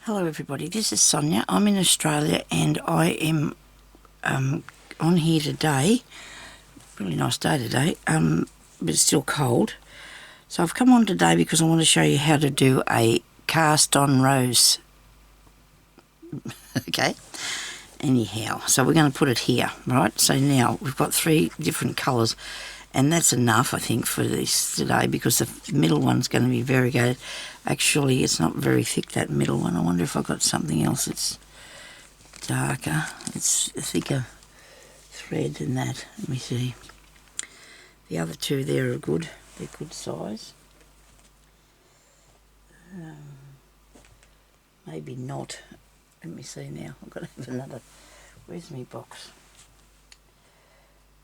Hello everybody, this is Sonya. I'm in Australia and I am on here today. Really nice day today, but it's still cold. So I've come on today because I want to show you how to do a cast on rose. Okay, anyhow, so we're going to put it here, right? So now we've got 3 different colours and that's enough I think for this today because the middle one's going to be variegated. Actually it's not very thick, that middle one. I wonder if I've got something else that's darker. It's a thicker thread than that. Let me see. The other 2 there are good. They're good size. Maybe not. Let me see now. I've got to have another. Where's my box?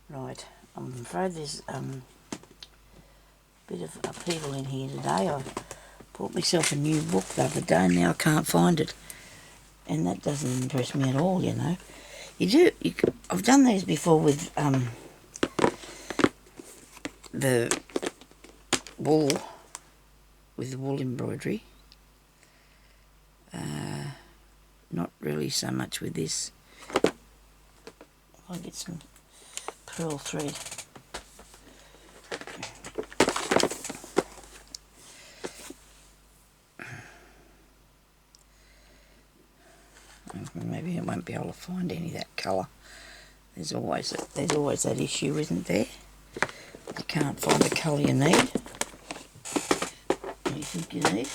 Right. I'm afraid there's a bit of upheaval in here today. I bought myself a new book the other day and now I can't find it. And that doesn't impress me at all, you know. I've done these before with the wool, with the wool embroidery. Not really so much with this. I'll get some pearl thread. Maybe I won't be able to find any of that colour. There's always that issue, isn't there? You can't find the colour you need. What do you think you need?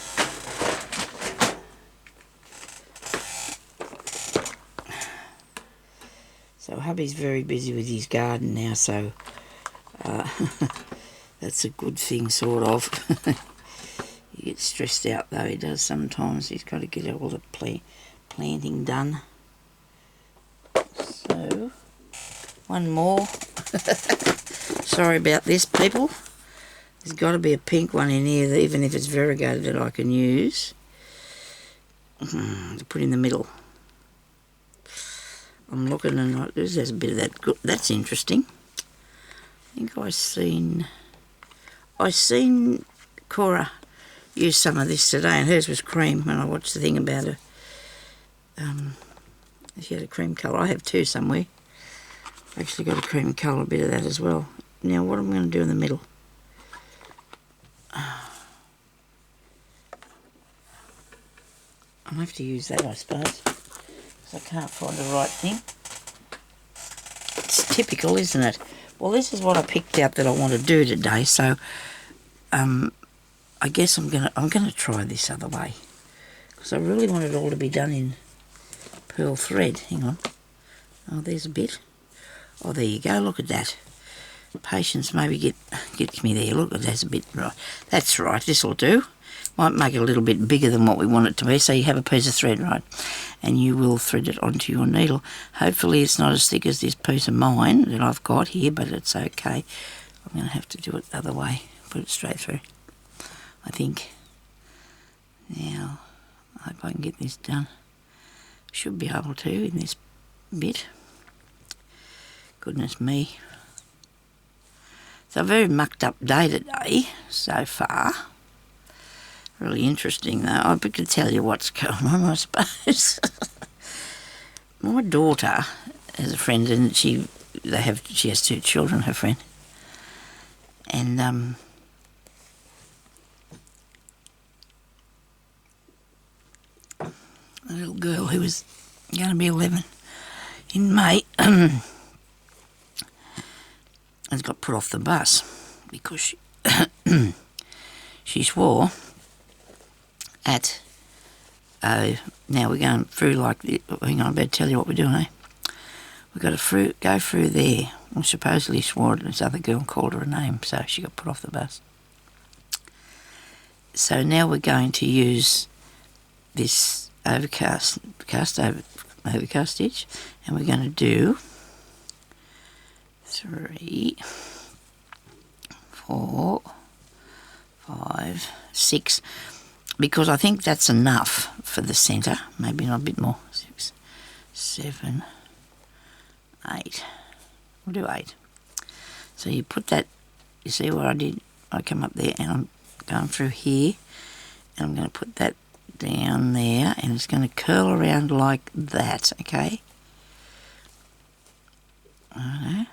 So hubby's very busy with his garden now, so that's a good thing, sort of. He gets stressed out though, he does sometimes. He's got to get all the planting done. So, one more. Sorry about this, people. There's got to be a pink one in here, even if it's variegated, that I can use to put in the middle. I'm looking and there's a bit of that. Good. That's interesting. I think I seen Koala use some of this today, and hers was cream. When I watched the thing about her, she had a cream colour. I have 2 somewhere. I've actually got a cream colour, a bit of that as well. Now, what I'm going to do in the middle? I'll have to use that, I suppose. I can't find the right thing. It's typical, isn't it? Well, this is what I picked out that I want to do today, so I guess I'm gonna try this other way because I really want it all to be done in pearl thread. Hang on. Oh, there's a bit. Oh, there you go. Look at that. Patience, maybe get me there. Look, there's a bit. Right. That's right. This will do. Might make it a little bit bigger than what we want it to be. So you have a piece of thread, right? And you will thread it onto your needle. Hopefully it's not as thick as this piece of mine that I've got here, but it's okay. I'm going to have to do it the other way. Put it straight through, I think. Now, I hope I can get this done. Should be able to in this bit. Goodness me. So a very mucked up day today so far. Really interesting though. I could tell you what's going on, I suppose. My daughter has a friend, and she has 2 children, her friend. And a little girl who was going to be 11 in May has got put off the bus because she swore at, now we're going through like, hang on, I better tell you what we're doing, eh? We've got to go through there. Well, supposedly swore at this other girl, called her a name, so she got put off the bus. So now we're going to use this overcast stitch, and we're going to do 3, 4, 5, 6, because I think that's enough for the centre. Maybe not a bit more. 6, 7, 8. We'll do 8. So you put that, you see what I did? I come up there and I'm going through here, and I'm going to put that down there, and and it's going to curl around like that, okay? Righto.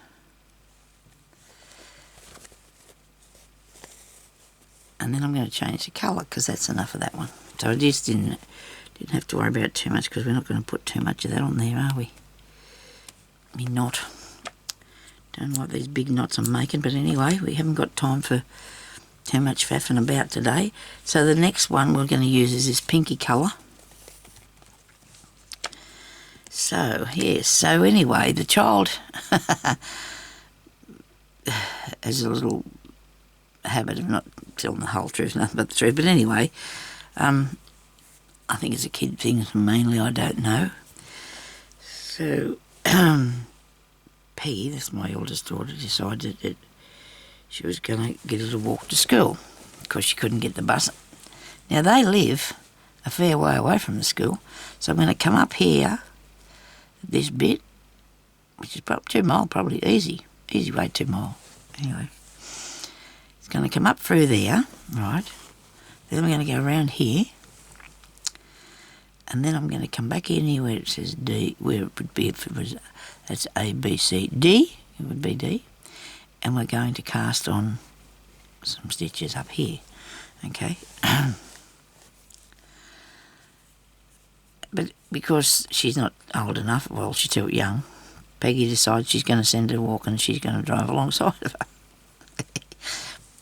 And then I'm going to change the colour because that's enough of that one. So I just didn't have to worry about it too much because we're not going to put too much of that on there, are we? Me not. Don't like these big knots I'm making, but anyway, we haven't got time for too much faffing about today. So the next one we're going to use is this pinky colour. So, yes, so anyway, the child has a little habit of not telling the whole truth, nothing but the truth. But anyway, I think it's a kid thing mainly, I don't know. So, Peggy, that's my oldest daughter, decided that she was going to get her to walk to school because she couldn't get the bus. Now, they live a fair way away from the school, so I'm going to come up here, this bit, which is probably 2 mile, probably easy way 2 mile. Anyway, it's going to come up through there, right? Then we're going to go around here, and then I'm going to come back in here where it says D, where it would be if it was, that's A, B, C, D, it would be D, and we're going to cast on some stitches up here, okay? But because she's not old enough, well, she's still young, Peggy decides she's going to send her walk and she's going to drive alongside of her.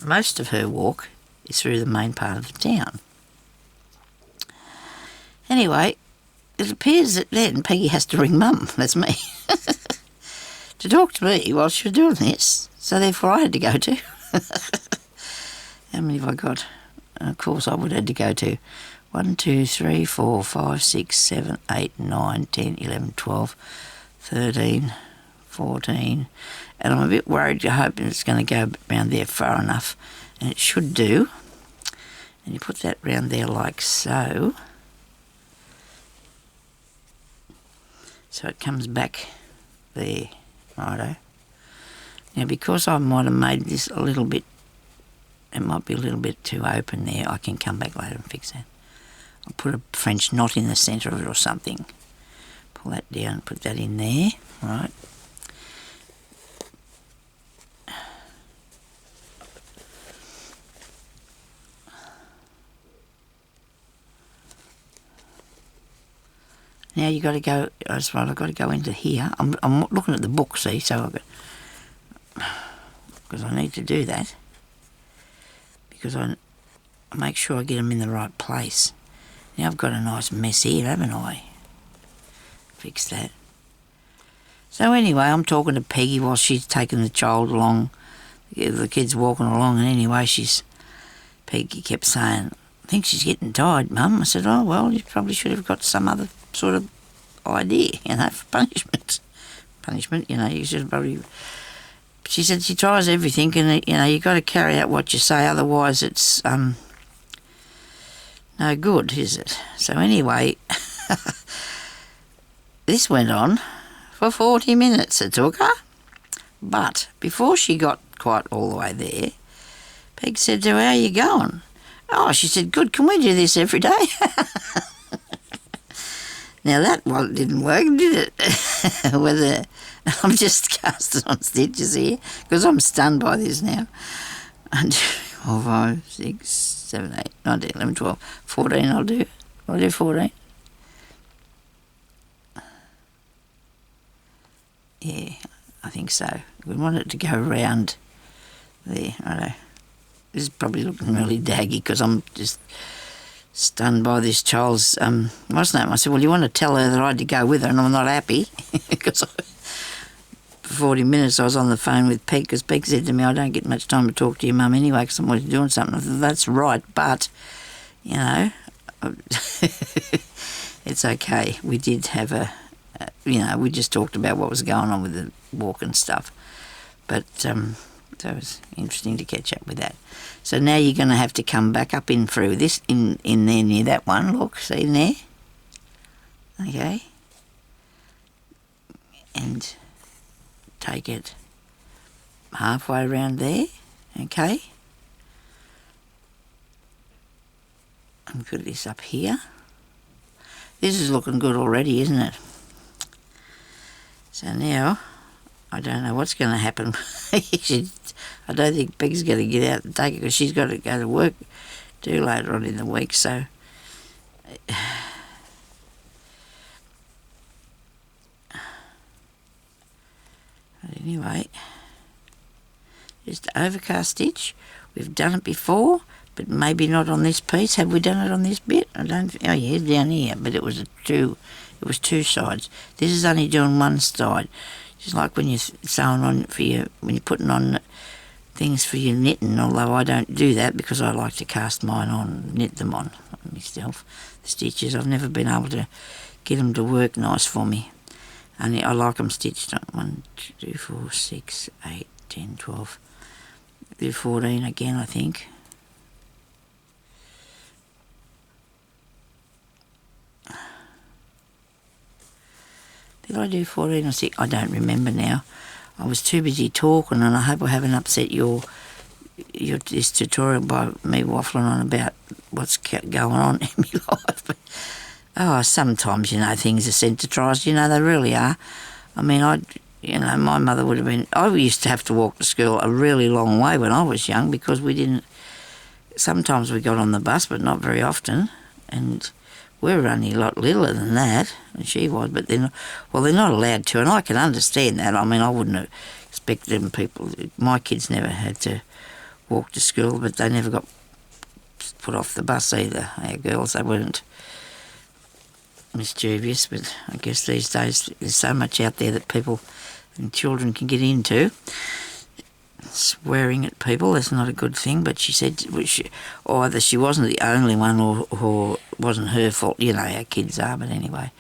Most of her walk is through the main part of the town. Anyway, it appears that then Peggy has to ring Mum, that's me, to talk to me while she was doing this. So therefore I had to go to. How many have I got? Of course I would have had to go to 1, 2, 3, 4, 5, 6, 7, 8, 9, 10, 11, 12, 13, 14. And I'm a bit worried, I hope it's going to go around there far enough. And it should do. And you put that round there like so. So it comes back there, righto. Now because I might have made this a little bit, it might be a little bit too open there, I can come back later and fix that. I'll put a French knot in the centre of it or something. Pull that down and put that in there, right. Now you got to go. That's right. I've got to go into here. I'm looking at the book, see. So I've got, because I need to do that because I make sure I get them in the right place. Now I've got a nice mess here, haven't I? Fix that. So anyway, I'm talking to Peggy while she's taking the child along. The kid's walking along, and anyway, Peggy kept saying, "I think she's getting tired, Mum." I said, "Oh well, you probably should have got some other sort of idea, for punishment. You should probably." She said she tries everything, and you got to carry out what you say, otherwise it's no good, is it? So anyway, this went on for 40 minutes. It took her, but before she got quite all the way there, Peg said to her, "How are you going?" "Oh," she said, "good. Can we do this every day?" Now that one didn't work, did it? Whether I'm just casting on stitches here because I'm stunned by this now. 1, 2, 4, 5, 6, 7, 8, 9, 10, 11, 12, 14 I'll do 14. Yeah, I think so. We want it to go round there. I know. This is probably looking really daggy because I'm just stunned by this child's what's name. I said, "Well, you want to tell her that I had to go with her and I'm not happy," because for 40 minutes I was on the phone with Peg because Peg said to me, "I don't get much time to talk to your mum anyway because I'm always doing something." I said, "That's right, but it's okay." We did have we just talked about what was going on with the walk and stuff, but so it was interesting to catch up with that. So now you're going to have to come back up in through this, in there near that one. Look, see in there? Okay. And take it halfway around there, okay? And put this up here. This is looking good already, isn't it? So now, I don't know what's going to happen. I don't think Peg's going to get out and take it because she's got to go to work too later on in the week, so... But anyway, just overcast stitch. We've done it before, but maybe not on this piece. Have we done it on this bit? I don't. Oh yeah, down here, but it was two sides. This is only doing one side. Just like when you're sewing on when you're putting on things for your knitting. Although I don't do that because I like to cast mine on, knit them on myself. The stitches. I've never been able to get them to work nice for me. Only I like them stitched on 1, 2, 4, 6, 8, 10, 12. Do 14 again, I think. Did I do 14 or 6? I don't remember now. I was too busy talking, and I hope I haven't upset this tutorial by me waffling on about what's going on in my life. But, sometimes, things are sensitized, they really are. I mean, my mother would have been... I used to have to walk to school a really long way when I was young because we didn't... Sometimes we got on the bus, but not very often, and we were only a lot littler than that, and she was, but they're not allowed to, and I can understand that. I mean, I wouldn't have expected them people... My kids never had to walk to school, but they never got put off the bus either. Our girls, they weren't mischievous, but I guess these days there's so much out there that people and children can get into. Swearing at people, that's not a good thing, but she said either she wasn't the only one or it wasn't her fault. Our kids are, but anyway,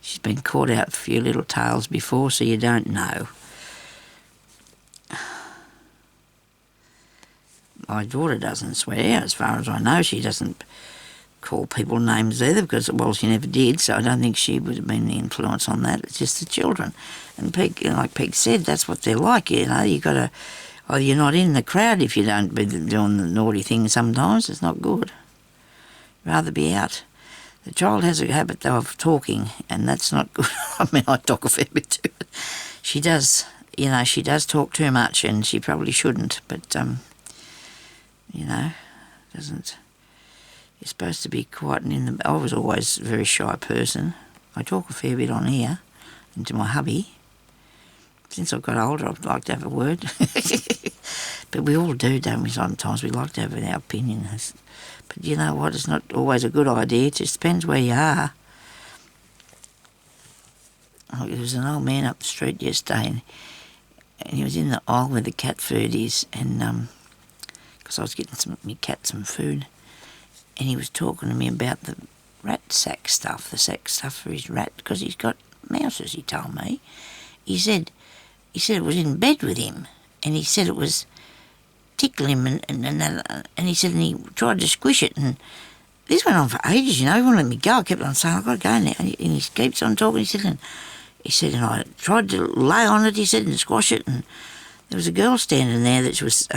she's been caught out for a few little tales before, so you don't know. My daughter doesn't swear, as far as I know. She doesn't call people names either because, she never did, so I don't think she would have been the influence on that. It's just the children. And Peg, like Peg said, that's what they're like, you got to... you're not in the crowd if you don't be doing the naughty thing sometimes. It's not good. Rather be out. The child has a habit, though, of talking, and that's not good. I mean, I talk a fair bit too. She does, she does talk too much, and she probably shouldn't, but, doesn't... You're supposed to be quiet and I was always a very shy person. I talk a fair bit on here, and to my hubby. Since I got older, I'd like to have a word. But we all do, don't we, sometimes? We like to have our opinion. But you know what? It's not always a good idea. It just depends where you are. There was an old man up the street yesterday, and he was in the aisle where the cat food is, and because I was getting my cat some food, and he was talking to me about the rat sack stuff, the sack stuff for his rat, because he's got mouses, he told me. He said it was in bed with him, and he said it was tickling him, and he said, and he tried to squish it, and this went on for ages, he wouldn't let me go. I kept on saying, I've got to go now, and he keeps on talking. He said, and I tried to lay on it, he said, and squash it, and there was a girl standing there that was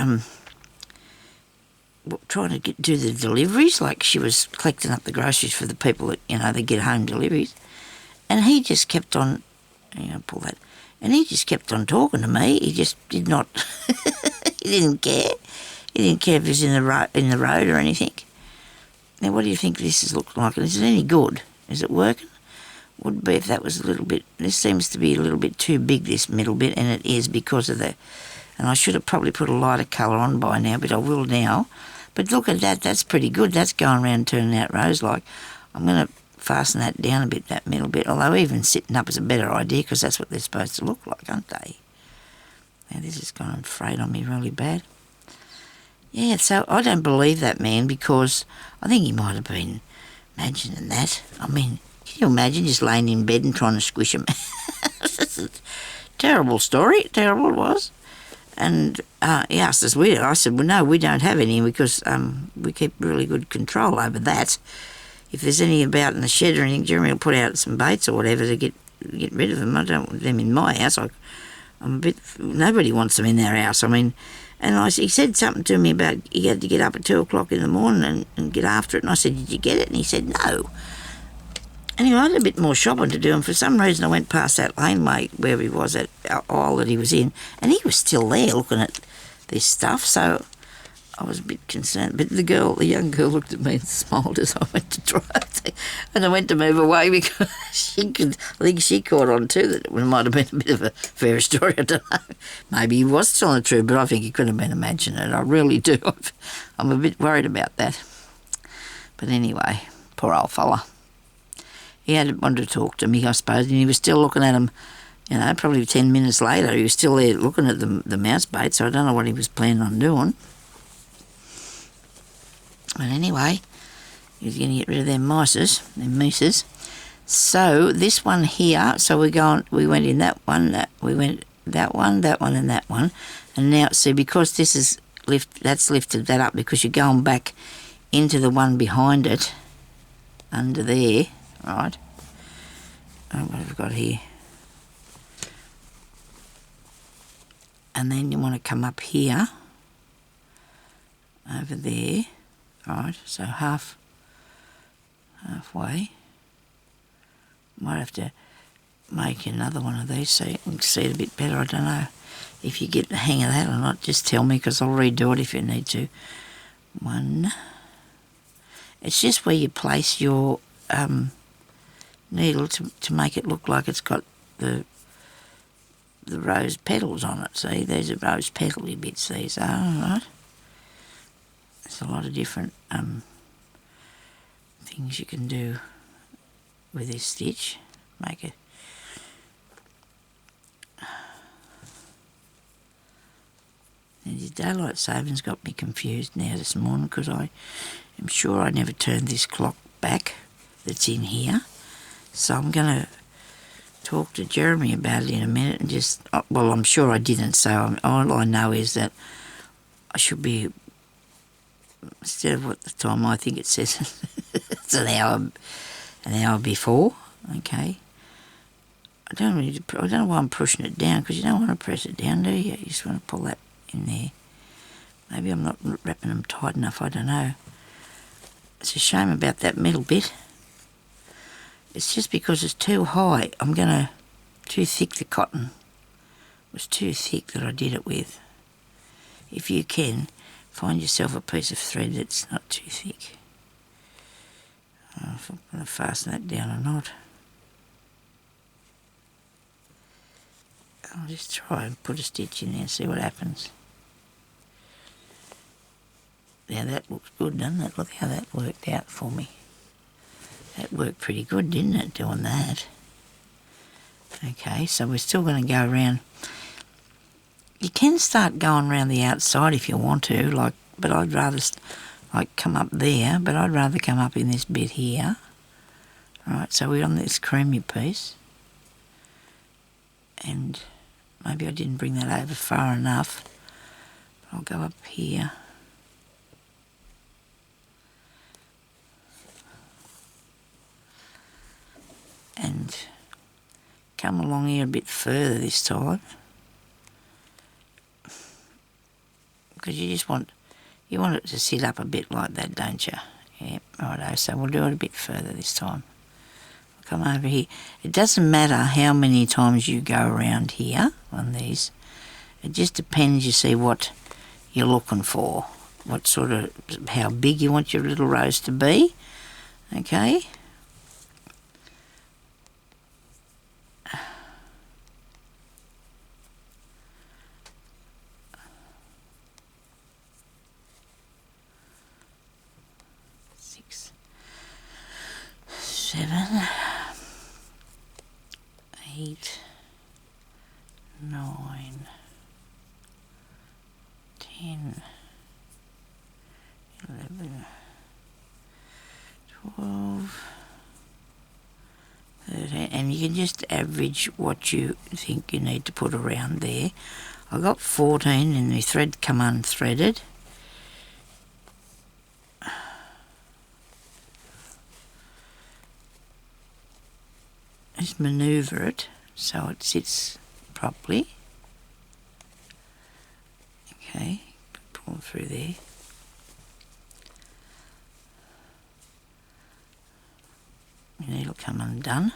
trying to do the deliveries, like she was collecting up the groceries for the people that, they get home deliveries, and he just kept on, pull that, and he just kept on talking to me. He just did not, he didn't care. He didn't care if he was in the road or anything. Now, what do you think this is looking like? And is it any good? Is it working? Would be if that was a little bit, this seems to be a little bit too big, this middle bit, and it is because of and I should have probably put a lighter colour on by now, but I will now. But look at that, that's pretty good. That's going around turning out rose-like. I'm going to fasten that down a bit, that middle bit, although even sitting up is a better idea because that's what they're supposed to look like, aren't they? Now this is going frayed on me really bad. Yeah, so I don't believe that man because I think he might have been imagining that. I mean, can you imagine just laying in bed and trying to squish him? Terrible story, terrible it was. And he asked us, I said, well, no, we don't have any because we keep really good control over that. If there's any about in the shed or anything, Jeremy will put out some baits or whatever to get rid of them. I don't want them in my house. Nobody wants them in their house. I mean, and he said something to me about he had to get up at 2 o'clock in the morning and get after it. And I said, did you get it? And he said, no. Anyway, I had a bit more shopping to do, and for some reason I went past that laneway where he was, at aisle that he was in, and he was still there looking at this stuff, so I was a bit concerned. But the young girl looked at me and smiled as I went to drive, and I went to move away because I think she caught on too that it might have been a bit of a fair story, I don't know. Maybe he was telling the truth, but I think he could have been imagining it, I really do. I'm a bit worried about that. But anyway, poor old fella. He had wanted to talk to me, I suppose, and he was still looking at him, probably 10 minutes later. He was still there looking at the mouse bait, so I don't know what he was planning on doing. But anyway, he was going to get rid of them mices. So this one here, so we went in that one, we went that one, and that one. And now, see, because this is that's lifted that up, because you're going back into the one behind it, under there. Right, what have we got here? And then you want to come up here, over there, right, so halfway. Might have to make another one of these so you can see it a bit better. I don't know if you get the hang of that or not, just tell me, because I'll redo it if you need to. One. It's just where you place your needle to make it look like it's got the rose petals on it. See, these are rose petally bits, these are, right? There's a lot of different things you can do with this stitch. Make it and the daylight saving's got me confused now this morning, because I am sure I never turned this clock back that's in here. So I'm going to talk to Jeremy about it in a minute and just, well, I'm sure I didn't, so all I know is that I should be, instead of what the time I think it says, it's an hour before, okay. I don't know why I'm pushing it down, because you don't want to press it down, do you? You just want to pull that in there. Maybe I'm not wrapping them tight enough, I don't know. It's a shame about that middle bit. It's just because it's too high. Too thick, the cotton. It was too thick that I did it with. If you can, find yourself a piece of thread that's not too thick. I don't know if I'm going to fasten that down or not. I'll just try and put a stitch in there and see what happens. Now that looks good, doesn't it? Look how that worked out for me. That worked pretty good, didn't it, doing that? Okay, so we're still going to go around. You can start going around the outside if you want to, but I'd rather come up there, but I'd rather come up in this bit here. Right, so we're on this creamy piece. And maybe I didn't bring that over far enough. But I'll go up here. And come along here a bit further this time, because you want it to sit up a bit like that, don't you? Yeah, righto. So we'll do it a bit further this time. I'll come over here. It doesn't matter how many times you go around here on these. It just depends, you see, what you're looking for, what sort of, how big you want your little rose to be. Okay. Seven, 8, 9, 10, 11, 12, 13, and you can just average what you think you need to put around there. I got 14 and the thread come unthreaded. Just manoeuvre it so it sits properly. Okay, pull through there. needle come undone.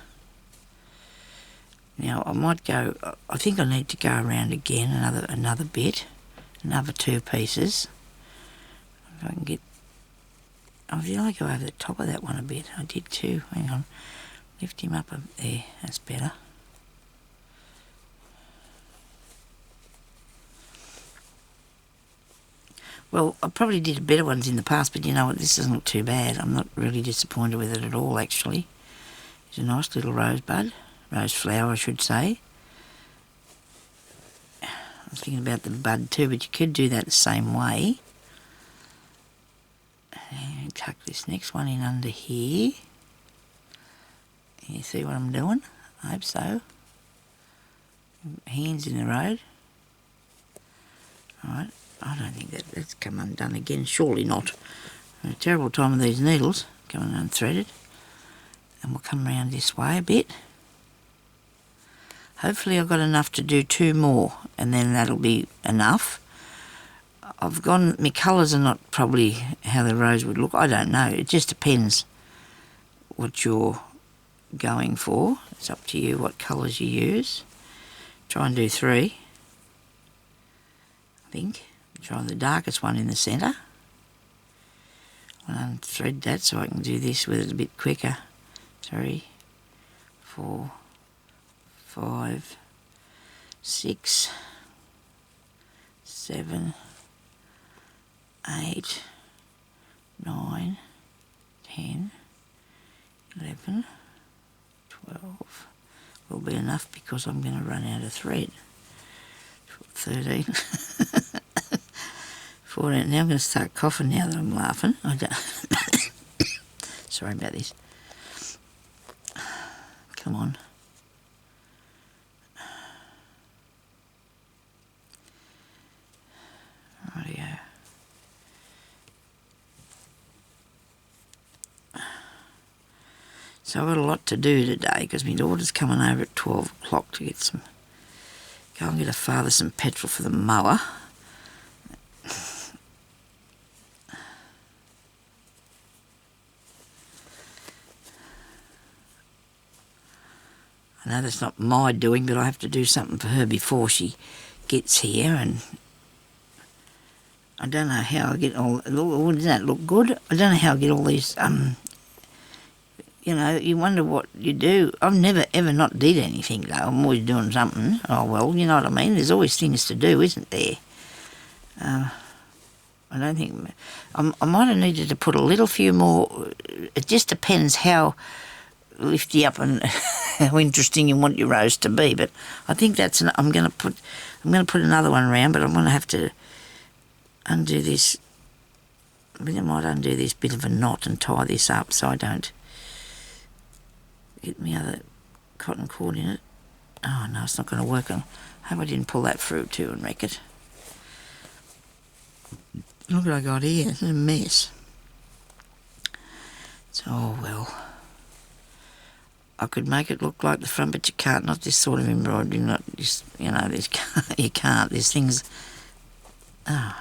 Now I might go, I think I need to go around again another bit, another 2 pieces. If I can get, I feel like I go over the top of that one a bit. I did too, hang on, lift him up there, that's better. Well, I probably did better ones in the past, but you know what, this doesn't look too bad. I'm not really disappointed with it at all, actually. It's a nice little rosebud, rose flower, I should say. I was thinking about the bud too, but you could do that the same way. And tuck this next one in under here. You see what I'm doing? I hope so. Hands in the road. Alright. I don't think that's come undone again, surely not. A terrible time with these needles, coming unthreaded. And we'll come around this way a bit. Hopefully I've got enough to do 2 more, and then that'll be enough. I've gone, my colours are not probably how the rose would look, I don't know. It just depends what you're going for. It's up to you what colours you use. Try and do 3, I think. Try the darkest one in the centre. I'll unthread that so I can do this with it a bit quicker. 3, 4, 5, 6, 7, 8, 9, 10, 11, 12. Will be enough because I'm going to run out of thread. 13. 14. Now I'm going to start coughing now that I'm laughing. I don't sorry about this. Come on. Rightio. So I've got a lot to do today because my daughter's coming over at 12 o'clock to get go and get her father some petrol for the mower. I know that's not my doing, but I have to do something for her before she gets here, and I don't know how I get all... Doesn't that look good? I don't know how I get all these... you know, you wonder what you do. I've never ever not did anything though. I'm always doing something. Oh well, you know what I mean? There's always things to do, isn't there? I don't think... I might have needed to put a little few more... It just depends how lifty up and how interesting you want your rose to be, but I think that's... I'm going to put another one around, but I'm going to have to undo this... I think I might undo this bit of a knot and tie this up so I don't get my other cotton cord in it. Oh no, it's not going to work. I hope I didn't pull that through too and wreck it. Look what I got here. It's a mess. So, oh well. I could make it look like the front, but you can't. Not this sort of embroidery. Not this, you know, this, you can't. There's things... And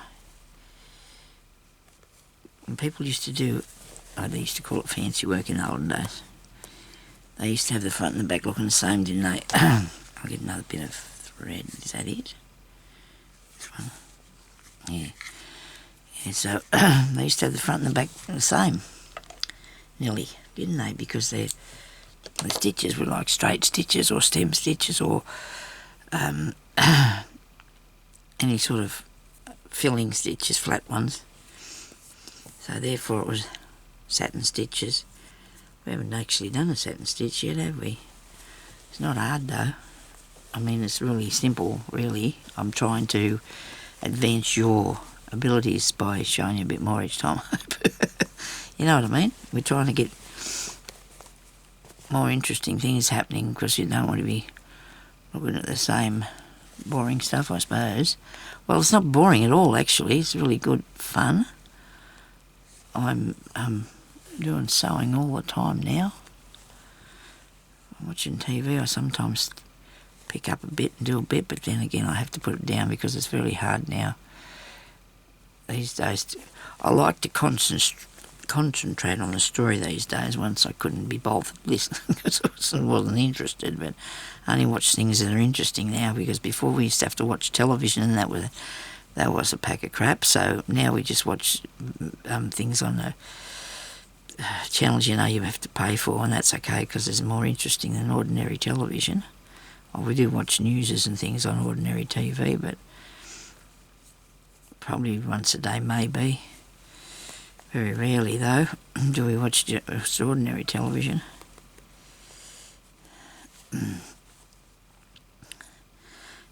people used to do... they used to call it fancy work in the olden days. They used to have the front and the back looking the same, didn't they? I'll get another bit of thread. Is that it? This one? Yeah. Yeah, so they used to have the front and the back the same. Nearly, didn't they? Because the stitches were like straight stitches or stem stitches or any sort of filling stitches, flat ones. So therefore it was satin stitches. We haven't actually done a satin stitch yet, have we? It's not hard though. I mean, it's really simple, really. I'm trying to advance your abilities by showing you a bit more each time. You know what I mean? We're trying to get more interesting things happening because you don't want to be looking at the same boring stuff, I suppose. Well, it's not boring at all, actually. It's really good fun. I'm doing sewing all the time now. I'm watching TV. I sometimes pick up a bit and do a bit, but then again I have to put it down because it's very hard now. These days I like to concentrate concentrate on the story these days. Once I couldn't be bothered listening because I wasn't interested, but I only watch things that are interesting now, because before we used to have to watch television and that was a pack of crap. So now we just watch things on the channels you have to pay for, and that's okay because it's more interesting than ordinary television. Well, we do watch newses and things on ordinary TV, but probably once a day maybe. Very rarely though do we watch just ordinary television. And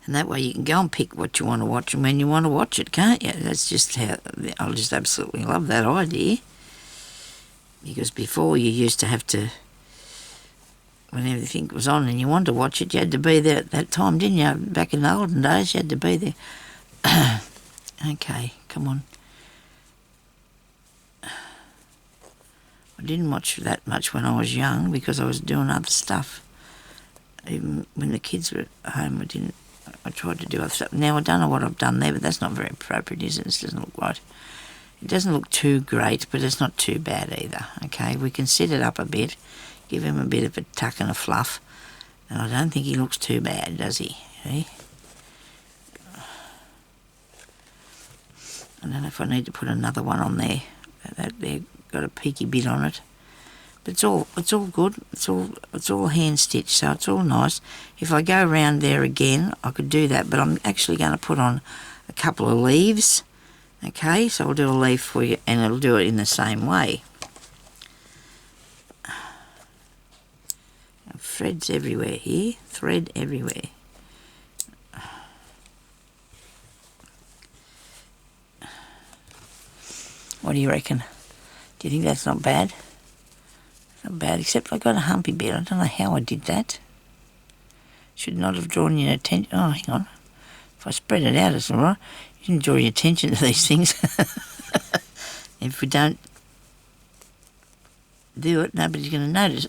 that way you can go and pick what you want to watch and when you want to watch it, can't you? That's just how, I just absolutely love that idea. Because before you used to have to, when everything was on and you wanted to watch it, you had to be there at that time, didn't you? Back in the olden days, you had to be there. Okay, come on. I didn't watch that much when I was young because I was doing other stuff. Even when the kids were at home, I tried to do other stuff. Now, I don't know what I've done there, but that's not very appropriate, is it? This doesn't look right. It doesn't look too great, but it's not too bad either, okay? We can set it up a bit, give him a bit of a tuck and a fluff, and I don't think he looks too bad, does he? See? I don't know if I need to put another one on there. They've got a peaky bit on it. But it's all good. It's all hand stitched, so it's all nice. If I go around there again, I could do that, but I'm actually going to put on a couple of leaves. Okay, so I'll do a leaf for you, and it'll do it in the same way. Threads everywhere here. Thread everywhere. What do you reckon? Do you think that's not bad? Not bad, except I got a humpy bit. I don't know how I did that. Should not have drawn your attention. Oh, hang on. If I spread it out, it's all right. You can draw your attention to these things. If we don't do it, nobody's going to notice.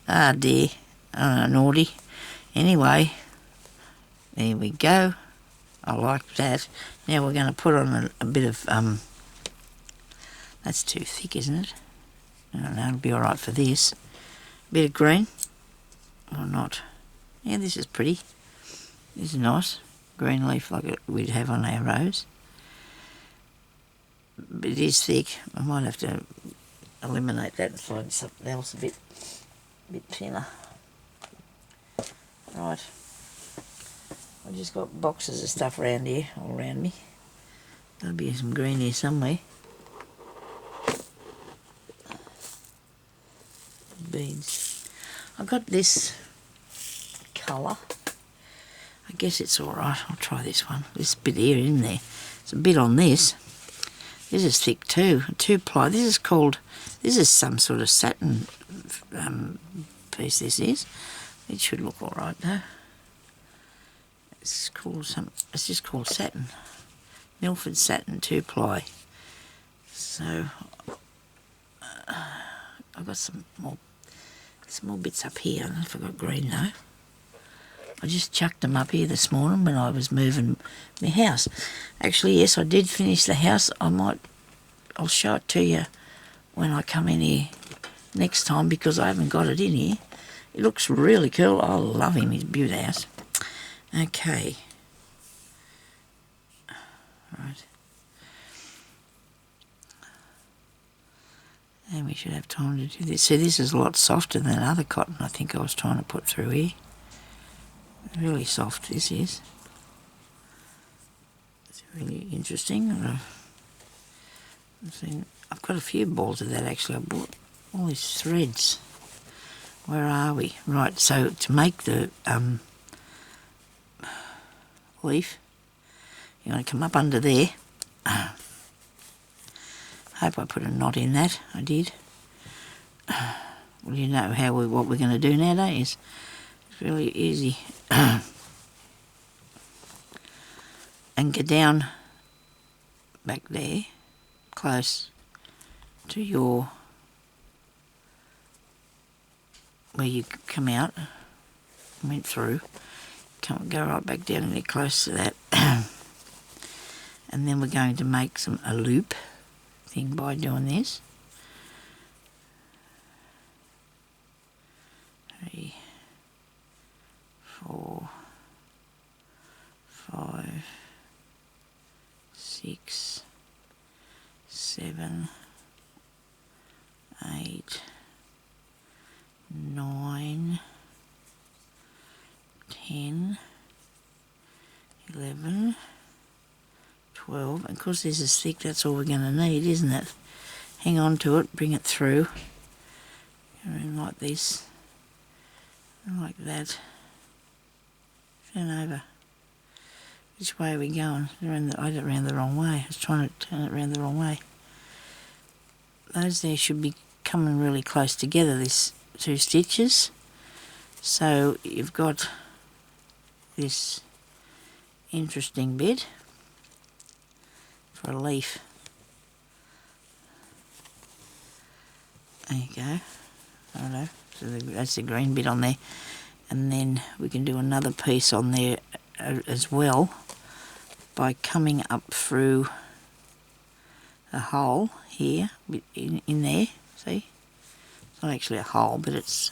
Ah, dear. Oh, naughty. Anyway, there we go. I like that. Now we're going to put on a bit of... that's too thick, isn't it? I don't know, it'll be all right for this. A bit of green. Or not. Yeah, this is pretty. This is nice. Green leaf like we'd have on our rose. But it is thick. I might have to eliminate that and find something else a bit thinner. Right. I've just got boxes of stuff around here, all around me. There'll be some green here somewhere. Beads. I've got this colour. I guess it's alright. I'll try this one. This bit here, isn't there? There's a bit on this. This is thick too. 2-ply. This is some sort of satin piece, this is. It should look alright though. It's just called satin. Milford satin 2-ply. So I've got some more bits up here. I don't know if I've got green though. I just chucked them up here this morning when I was moving my house. Actually, yes, I did finish the house. I'll show it to you when I come in here next time because I haven't got it in here. It looks really cool. I love him. He's a beauty house. Okay. Right. And we should have time to do this. See, this is a lot softer than other cotton I think I was trying to put through here. Really soft this is. It's really interesting. I've got a few balls of that actually. I bought all these threads. Where are we? Right, so to make the leaf, you're going to come up under there. Hope I put a knot in that. I did. Well, you know what we're going to do now, don't you? It's really easy. And get down back there, close to your, where you come out, went through, go right back down and get close to that. And then we're going to make a loop thing by doing this. 3, 4, 5, 6, 7, 8, 9, 10, 11, 12, and because this is thick, that's all we're going to need, isn't it? Hang on to it, bring it through, and like this, and like that, turn over. Which way are we going? I did it round the wrong way. I was trying to turn it round the wrong way. Those there should be coming really close together, these 2 stitches. So you've got this interesting bit for a leaf. There you go. I don't know. So that's the green bit on there. And then we can do another piece on there as well by coming up through the hole here in there. See? It's not actually a hole, but it's...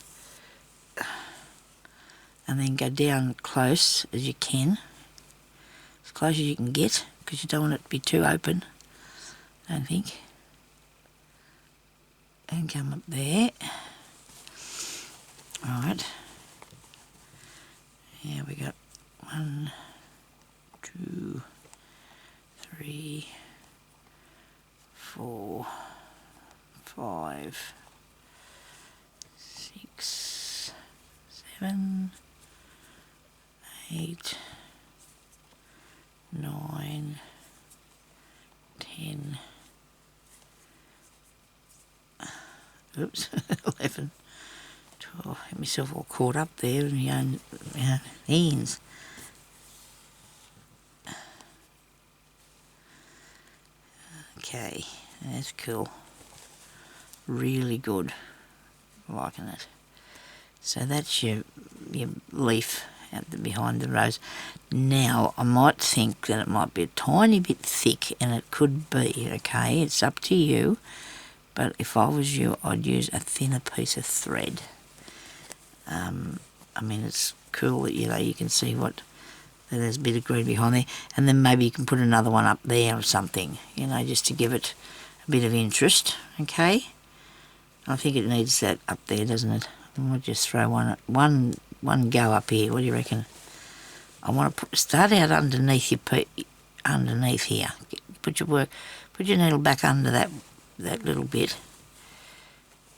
And then go down close as you can. As close as you can get, because you don't want it to be too open, I don't think. And come up there. Alright. Yeah, we got 1, 2, 3, 4, 5, 6, 7, 8, 9, 10, oops, 11, 12, get myself all caught up there in my own hands. Okay, that's cool. Really good. Liking it. So that's your leaf out behind the rose. Now, I might think that it might be a tiny bit thick, and it could be, okay? It's up to you. But if I was you, I'd use a thinner piece of thread. I mean, it's cool that, you can see that there's a bit of green behind there. And then maybe you can put another one up there or something, just to give it a bit of interest, okay? I think it needs that up there, doesn't it? I might just throw one go up here. What do you reckon? I want to start out underneath underneath here. Put your needle back under that little bit,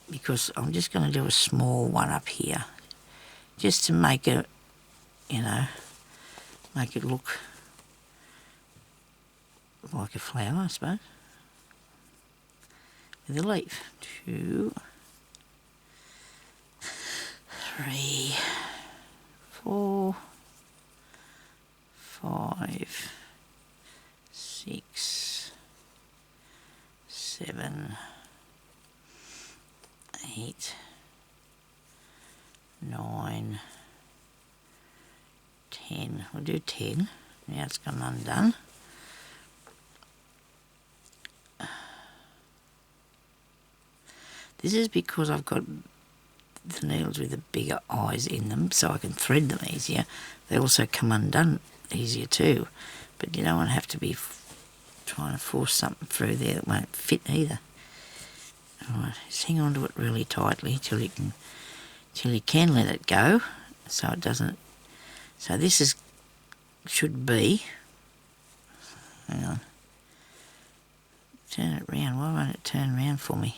because I'm just going to do a small one up here, just to make it, make it look like a flower, I suppose, with a leaf. 2, 3, 4, 5, 6, 7, 8, 9, 10. We'll do 10. Now it's gone undone. This is because I've got the needles with the bigger eyes in them, so I can thread them easier. They also come undone easier too, but you don't want to have to be trying to force something through there that won't fit either. Alright, just hang on to it really tightly till you can let it go, so it doesn't. So this should be. Hang on. Turn it round. Why won't it turn round for me?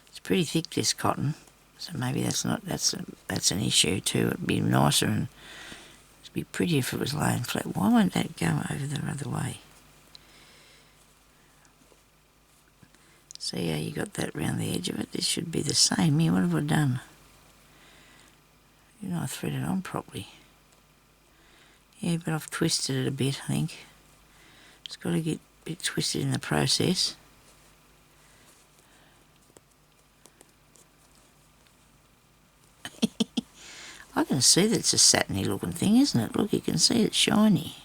It's pretty thick, this cotton, so maybe that's an issue too. It'd be nicer and it'd be prettier if it was laying flat. Why won't that go over the other way? See how you got that round the edge of it? This should be the same here. What have I done? I threaded it on properly. Yeah, but I've twisted it a bit, I think. It's got to get a bit twisted in the process. I can see that it's a satiny looking thing, isn't it? Look, you can see it's shiny.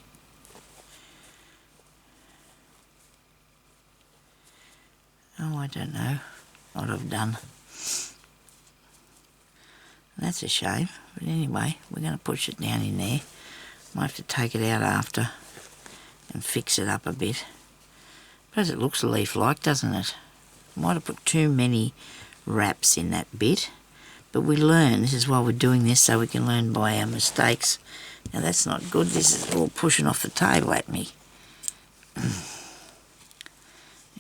Oh, I don't know what I've done. That's a shame, but anyway, we're going to push it down in there. Might have to take it out after and fix it up a bit. Suppose it looks leaf-like, doesn't it? Might have put too many wraps in that bit, but we learn. This is why we're doing this, so we can learn by our mistakes. Now that's not good. This is all pushing off the table at me.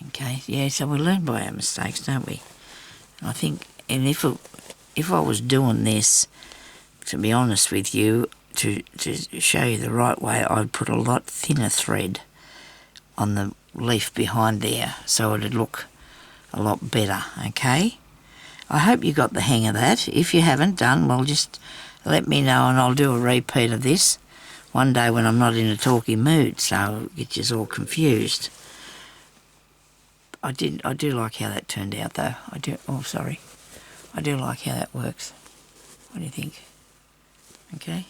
Okay, yeah, so we learn by our mistakes, don't we? And I think, and if I was doing this, to be honest with you, to show you the right way, I'd put a lot thinner thread on the leaf behind there, so it'd look a lot better, okay? I hope you got the hang of that. If you haven't done, well, just let me know and I'll do a repeat of this one day when I'm not in a talky mood, so it gets you all confused. I do like how that turned out, though. I do like how that works. What do you think? Okay?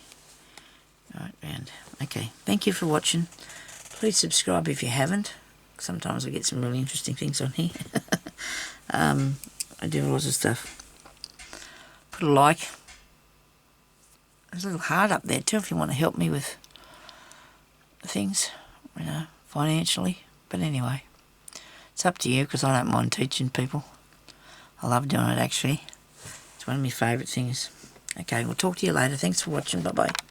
Right, round. Okay, thank you for watching. Please subscribe if you haven't. Sometimes I get some really interesting things on here. I do lots of stuff. Put a like. There's a little heart up there too if you want to help me with things, you know, financially. But anyway, it's up to you because I don't mind teaching people. I love doing it actually. It's one of my favourite things. Okay, we'll talk to you later. Thanks for watching. Bye-bye.